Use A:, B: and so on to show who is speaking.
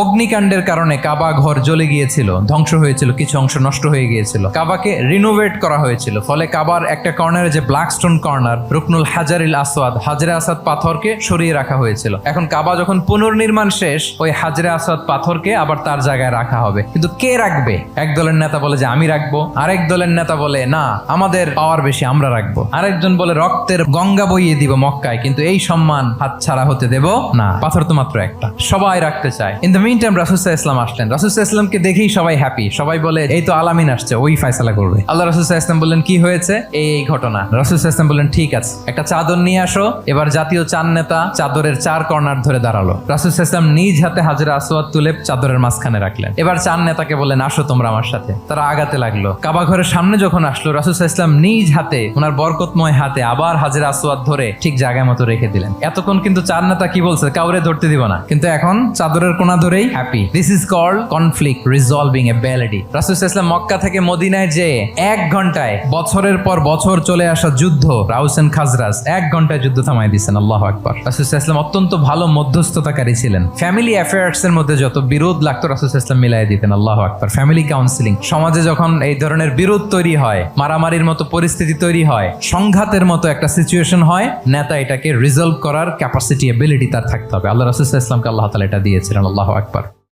A: অগ্নিকাণ্ডের কারণে কাবা ঘর জ্বলে গিয়েছিল, ধ্বংস হয়েছিল, কিছু অংশ নষ্ট হয়ে গিয়েছিল। কাবাকে রিনোভেট করা হয়েছিল, ফলে কাবার একটা কর্নারে যে ব্ল্যাক স্টোন কর্নার, রুকনুল হাজারিল আসওয়াদ, হাজরে আসাদ পাথরকে সরিয়ে রাখা হয়েছিল। এখন কাবা যখন পুনর্নির্মাণ শেষ, ওই হাজরে আসাদ পাথরকে আবার তার জায়গায় রাখা হবে। কিন্তু কে রাখবে? এক দলের নেতা বলে যে আমি রাখবো, আরেক দলের নেতা বলে না আমাদের পাওয়ার বেশি, আমরা রাখবো। আরেকজন বলে রক্তের গঙ্গা বইয়ে দিব মক্কায়, কিন্তু এই সম্মান হাতছাড়া হতে দেব না। পাথর তো মাত্র একটা, সবাই রাখতে চায়। ইন দ্য মিন টাইম রাসূল সাল্লাল্লাহু আলাইহি ওয়াসাল্লাম আসলেন। রাসূল সাল্লাল্লাহু আলাইহি ওয়াসাল্লামকে দেখেই সবাই হ্যাপি, সবাই বলে এই তো আলামিন আসছে, ওই ফয়সালা করবে। আল্লাহ রাসূল সাল্লাল্লাহু আলাইহি ওয়াসাল্লাম বললেন কি হয়েছে? এই ঘটনা। রাসূল সাল্লাল্লাহু আলাইহি ওয়াসাল্লাম বললেন ঠিক আছে, একটা চাদর নিয়ে আসো। এবার জাতীয় চার নেতা চাদরের চার কর্নার ধরে দাঁড়ালো। রাসূল সাল্লাল্লাহু আলাইহি ওয়াসাল্লাম নিজ হাতে হাজরে আসওয়াদ তুলে চাদরের মাঝখানে রাখলেন। এবার চার নেতাকে বললেন আসো তোমরা আমার সাথে। তারা আগাতে লাগলো। কাবা ঘরের সামনে যখন আসলো, রাসূল সাল্লাল্লাহু আলাইহি ওয়াসাল্লাম নিজ হাতে, ওনার বরকতময় হাতে আবার হাজরে আসওয়াদ ধরে ঠিক জায়গা মতো রেখে দিলেন। এতক্ষণ কিন্তু চার নেতা কি বলছে? কাউরে ধরতে দিব না, কিন্তু এখন চাদরের কোনা ধরেই happy. This is called conflict resolving ability. রাসূল সাল্লাল্লাহু আলাইহি ওয়াসাল্লাম মক্কা থেকে মদিনায় যে 1 ঘন্টায় বছরের পর বছর চলে আসা যুদ্ধ, আউস এন্ড খাজরাজ, 1 ঘন্টায় যুদ্ধ থামাই দিয়েছেন। আল্লাহু আকবার। রাসূল সাল্লাল্লাহু আলাইহি ওয়াসাল্লাম অত্যন্ত ভালো মধ্যস্থতাকারী ছিলেন। ফ্যামিলি অ্যাফেয়ার্স এর মধ্যে যত বিরোধ লাগতো রাসূল সাল্লাল্লাহু আলাইহি ওয়াসাল্লাম মিলাই দিতেন। আল্লাহু আকবার। ফ্যামিলি কাউন্সিলিং, সমাজে যখন এই ধরনের বিরোধ তৈরি হয়, মারামারির মতো পরিস্থিতি তৈরি হয়, সংঘাতের মতো একটা সিচুয়েশন হয়, নেতা এটাকে রিজলভ করার ক্যাপাসিটি, এবিলিটি তার থাকতে হবে। আল্লাহ রাসূল সাল্লাল্লাহু আলাইহি ওয়াসাল্লামকে আল্লাহ তাআলা এটা দিয়েছিলেন। আল্লাহু আকবার।